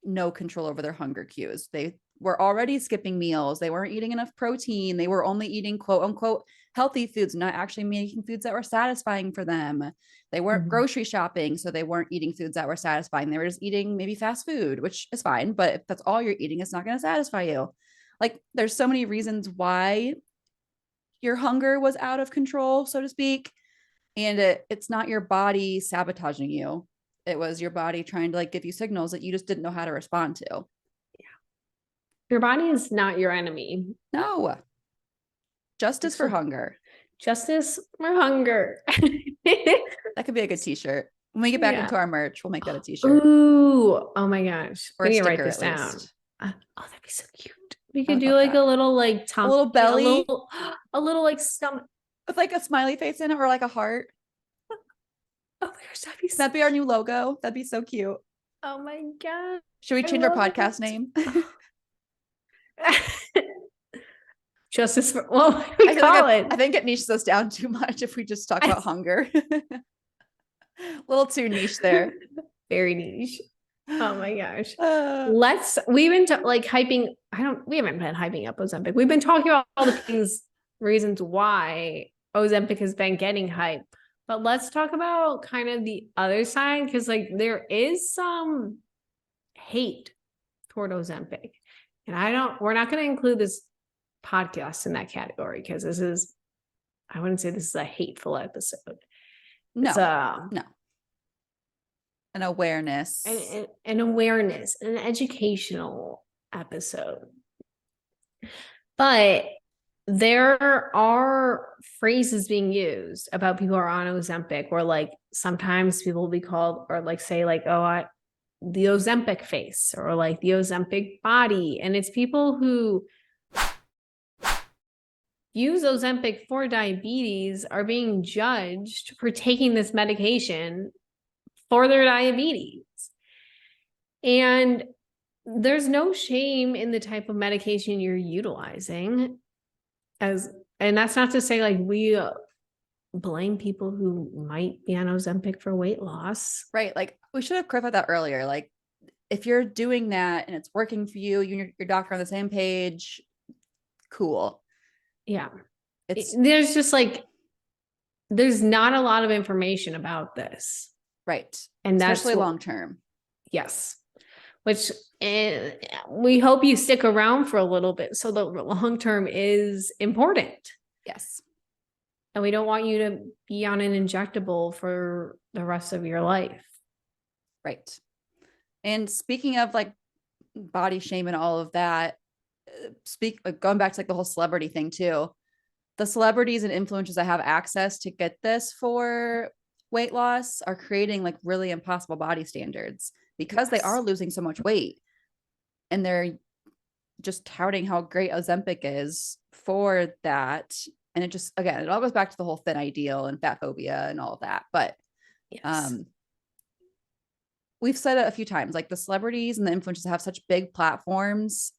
no control over their hunger cues. They were already skipping meals. They weren't eating enough protein. They were only eating quote unquote healthy foods, not actually making foods that were satisfying for them. They weren't grocery shopping, so they weren't eating foods that were satisfying. They were just eating maybe fast food, which is fine. But if that's all you're eating, it's not going to satisfy you. Like there's so many reasons why your hunger was out of control, so to speak. And it's not your body sabotaging you. It was your body trying to like give you signals that you just didn't know how to respond to. Your body is not your enemy. No. Justice for hunger. Justice for hunger. That could be a good t-shirt. When we get back into our merch, we'll make that a t-shirt. Ooh, oh my gosh. Or we need a to write sticker this at down. least. Oh, that'd be so cute. We could do like that. a little like tongue, a little belly, a little like stomach with like a smiley face in it or like a heart. Oh my gosh, that'd be our new logo. That'd be so cute. Oh my god. Should we change our podcast name? Justice for what do we call it? I think it niches us down too much if we just talk about hunger. A little too niche there. Very niche. Oh my gosh. We've been like hyping. We haven't been hyping up Ozempic. We've been talking about all the things, reasons why Ozempic has been getting hype. But let's talk about kind of the other side, because like there is some hate toward Ozempic. And we're not going to include this podcast in that category, because I wouldn't say this is a hateful episode. No, it's no. An awareness. An awareness, an educational episode. But there are phrases being used about people who are on Ozempic, where like sometimes people will be called, or like say like, oh, the Ozempic face, or like the Ozempic body. And it's people who use Ozempic for diabetes are being judged for taking this medication for their diabetes. And there's no shame in the type of medication you're utilizing. And that's not to say like we blame people who might be on Ozempic for weight loss. Right. Like we should have clarified that earlier. Like if you're doing that and it's working for you, you and your doctor are on the same page, cool. Yeah. There's just like, there's not a lot of information about this. Right. And especially long term. Yes. Which we hope you stick around for a little bit, so the long term is important. Yes. And we don't want you to be on an injectable for the rest of your life. Right. And speaking of like body shame and all of that, going back to like the whole celebrity thing too, the celebrities and influencers that have access to get this for weight loss are creating like really impossible body standards, because they are losing so much weight, and they're just touting how great Ozempic is for that. And it just, again, it all goes back to the whole thin ideal and fat phobia and all of that. But Yes. we've said it a few times, like the celebrities and the influencers have such big platforms.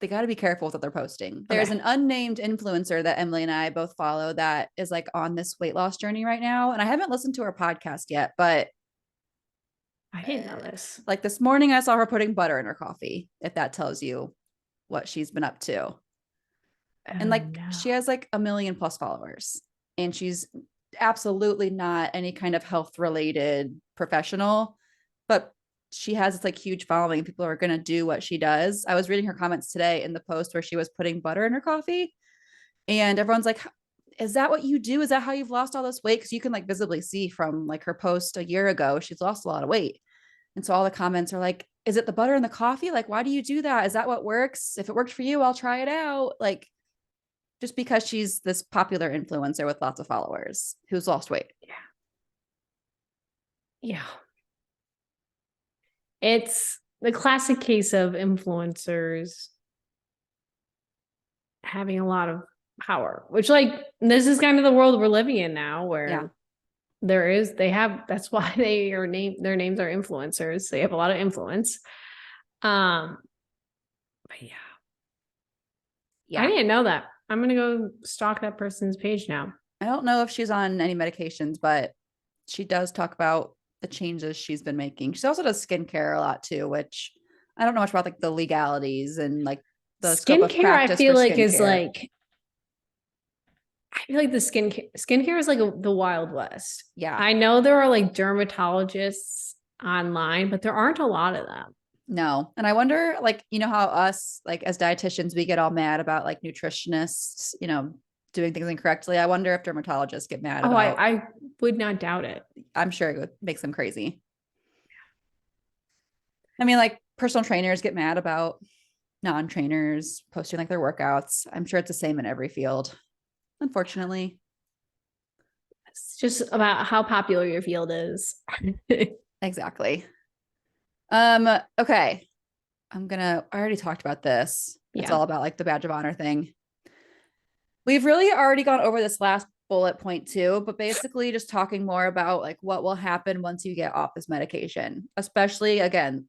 They got to be careful with what they're posting. There's Okay. an unnamed influencer that Emily and I both follow that is like on this weight loss journey right now. And I haven't listened to her podcast yet, but I didn't know this. like this morning I saw her putting butter in her coffee, if that tells you what she's been up to. And Oh like no. she has like 1 million+ followers, and she's absolutely not any kind of health related professional, but she has this like huge following. People are going to do what she does. I was reading her comments today in the post where she was putting butter in her coffee, and everyone's like, is that what you do? Is that how you've lost all this weight? Because you can like visibly see from like her post a year ago, she's lost a lot of weight. And so all the comments are like, is it the butter in the coffee? Like, why do you do that? Is that what works? If it worked for you, I'll try it out. Like, just because she's this popular influencer with lots of followers who's lost weight. Yeah. Yeah. It's the classic case of influencers having a lot of power, which like this is kind of the world we're living in now where that's why their names are influencers. They have a lot of influence. But yeah. I didn't know that. I'm gonna go stalk that person's page now. I don't know if she's on any medications, but she does talk about the changes she's been making. She also does skincare a lot too, which I don't know much about like the legalities and like the scope of Skincare, I practice feel for like is skincare. like I feel like the skincare is like the Wild West. Yeah. I know there are like dermatologists online, but there aren't a lot of them. No. And I wonder, like, you know, how us, like, as dietitians, we get all mad about like nutritionists, you know, doing things incorrectly. I wonder if dermatologists get mad Oh, about, I would not doubt it. I'm sure it would make them crazy. I mean, like, personal trainers get mad about non-trainers posting like their workouts. I'm sure it's the same in every field, unfortunately. It's just about how popular your field is. Exactly. Okay. I already talked about this. It's Yeah. all about like the badge of honor thing. We've really already gone over this last bullet point too, but basically just talking more about like what will happen once you get off this medication, especially again,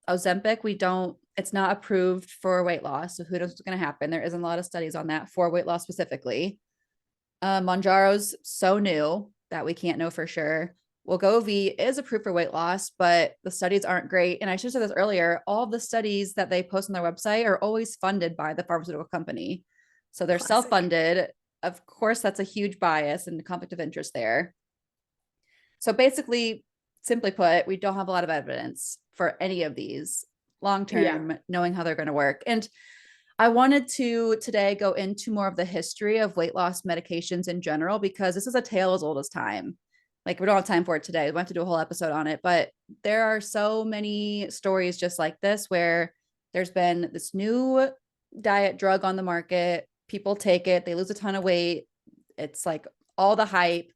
Ozempic, it's not approved for weight loss. So who knows what's going to happen? There isn't a lot of studies on that for weight loss specifically. Monjaro's so new that we can't know for sure. Wegovy is approved for weight loss, but the studies aren't great. And I should have said this earlier, all of the studies that they post on their website are always funded by the pharmaceutical company. So they're Classic. self-funded. Of course, that's a huge bias and conflict of interest there. So basically, simply put, we don't have a lot of evidence for any of these long-term, knowing how they're going to work. And I wanted to today go into more of the history of weight loss medications in general, because this is a tale as old as time. Like, we don't have time for it today. We have to do a whole episode on it, but there are so many stories just like this, where there's been this new diet drug on the market. People take it, they lose a ton of weight. It's like all the hype.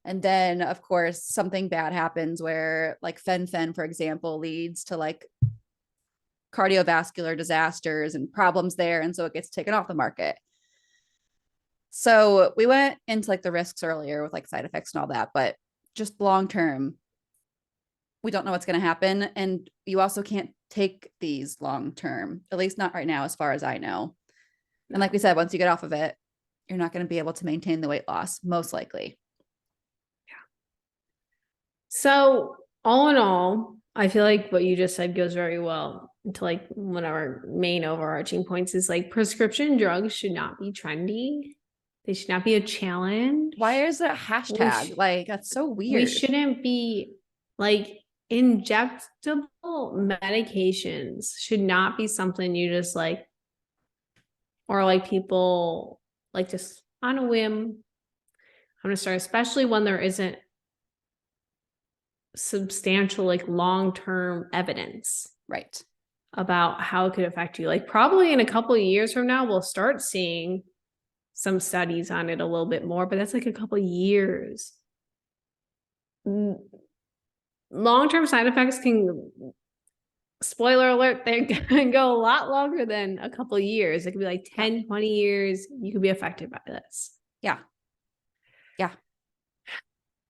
And then, of course, something bad happens where, like, fen-phen, for example, leads to like cardiovascular disasters and problems there. And so it gets taken off the market. So we went into like the risks earlier with like side effects and all that, but just long term, we don't know what's going to happen. And you also can't take these long term, at least not right now, as far as I know. And like we said, once you get off of it, you're not going to be able to maintain the weight loss, most likely. So all in all, I feel like what you just said goes very well into like one of our main overarching points is like prescription drugs should not be trendy. They should not be a challenge. Why is it a hashtag? Like, that's so weird. We shouldn't be like injectable medications should not be something you just like, or like people like just on a whim. I'm going to start, especially when there isn't substantial like long-term evidence right about how it could affect you. Like probably in a couple of years from now we'll start seeing some studies on it a little bit more, but that's like a couple of years. Long-term side effects can spoiler alert, they're gonna go a lot longer than a couple of years. It could be like 10, Yeah. 20 years. You could be affected by this. Yeah. Yeah.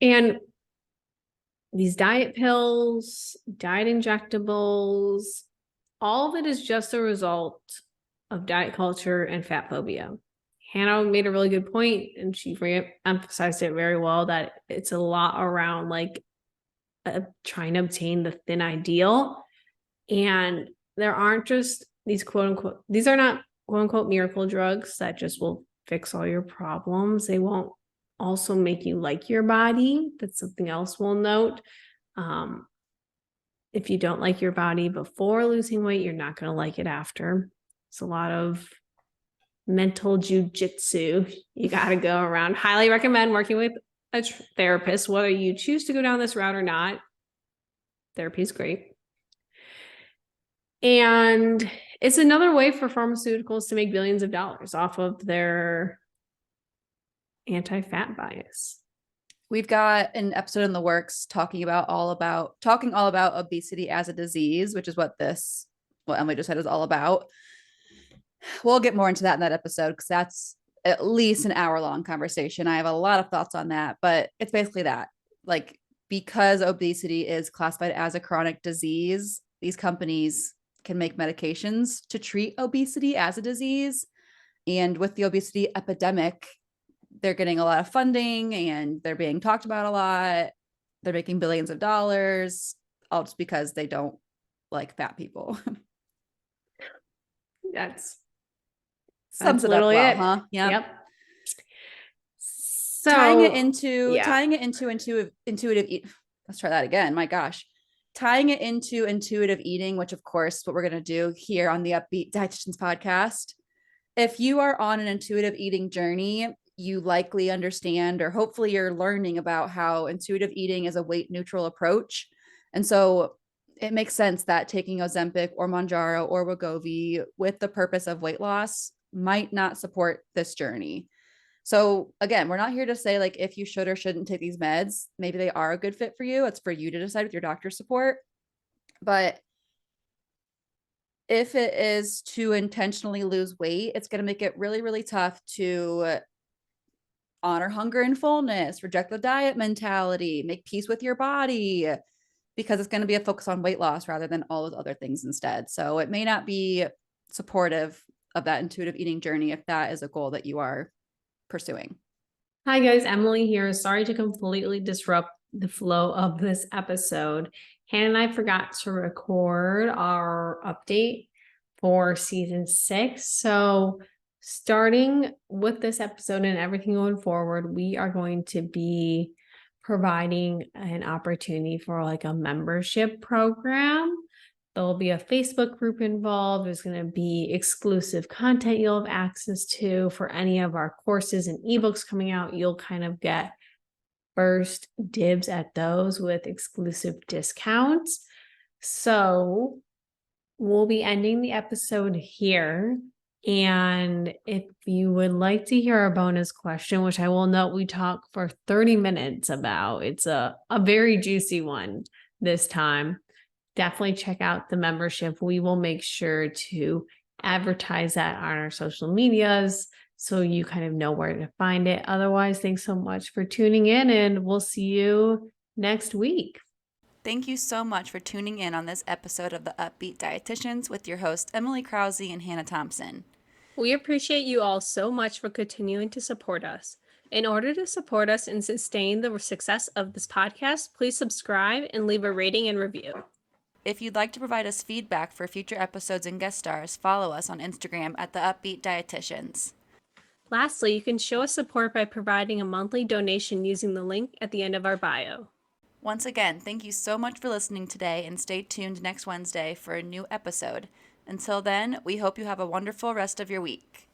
And these diet pills, diet injectables, all of it is just a result of diet culture and fat phobia. Hannah made a really good point, and she emphasized it very well, that it's a lot around like trying to obtain the thin ideal. And there aren't just these quote unquote, these are not quote unquote miracle drugs that just will fix all your problems. They won't also make you like your body. That's something else we'll note. If you don't like your body before losing weight, you're not going to like it after. It's a lot of mental jujitsu. You got to go around. Highly recommend working with a therapist, whether you choose to go down this route or not. Therapy is great. And it's another way for pharmaceuticals to make billions of dollars off of their anti-fat bias. We've got an episode in the works talking all about obesity as a disease, which is what Emily just said is all about. We'll get more into that in that episode because that's at least an hour-long conversation. I have a lot of thoughts on that, but it's basically that. Like, because obesity is classified as a chronic disease, these companies can make medications to treat obesity as a disease. And with the obesity epidemic, they're getting a lot of funding and they're being talked about a lot. They're making billions of dollars, all just because they don't like fat people. That's Sums it up well, huh? Yep. So tying it into intuitive eat. Let's try that again. My gosh. Tying it into intuitive eating, which of course what we're going to do here on the Up-Beet Dietitians podcast. If you are on an intuitive eating journey, you likely understand, or hopefully you're learning about how intuitive eating is a weight neutral approach. And so it makes sense that taking Ozempic or Mounjaro or Wegovy with the purpose of weight loss might not support this journey. So again, we're not here to say like if you should or shouldn't take these meds. Maybe they are a good fit for you. It's for you to decide with your doctor's support. But if it is to intentionally lose weight, it's going to make it really, really tough to honor hunger and fullness, reject the diet mentality, make peace with your body, because it's going to be a focus on weight loss rather than all those other things instead. So it may not be supportive of that intuitive eating journey if that is a goal that you are pursuing. Hi guys, Emily here. Sorry to completely disrupt the flow of this episode. Hannah and I forgot to record our update for season 6. So starting with this episode and everything going forward, we are going to be providing an opportunity for like a membership program. There'll be a Facebook group involved. There's going to be exclusive content you'll have access to for any of our courses and ebooks coming out. You'll kind of get first dibs at those with exclusive discounts. So we'll be ending the episode here. And if you would like to hear a bonus question, which I will note we talk for 30 minutes about, it's a very juicy one this time. Definitely check out the membership. We will make sure to advertise that on our social medias so you kind of know where to find it. Otherwise, thanks so much for tuning in, and we'll see you next week. Thank you so much for tuning in on this episode of the Up-Beet Dietitians with your hosts Emily Krause and Hannah Thompson. We appreciate you all so much for continuing to support us. In order to support us and sustain the success of this podcast, please subscribe and leave a rating and review. If you'd like to provide us feedback for future episodes and guest stars, follow us on Instagram at the Up-Beet Dietitians. Lastly, you can show us support by providing a monthly donation using the link at the end of our bio. Once again, thank you so much for listening today, and stay tuned next Wednesday for a new episode. Until then, we hope you have a wonderful rest of your week.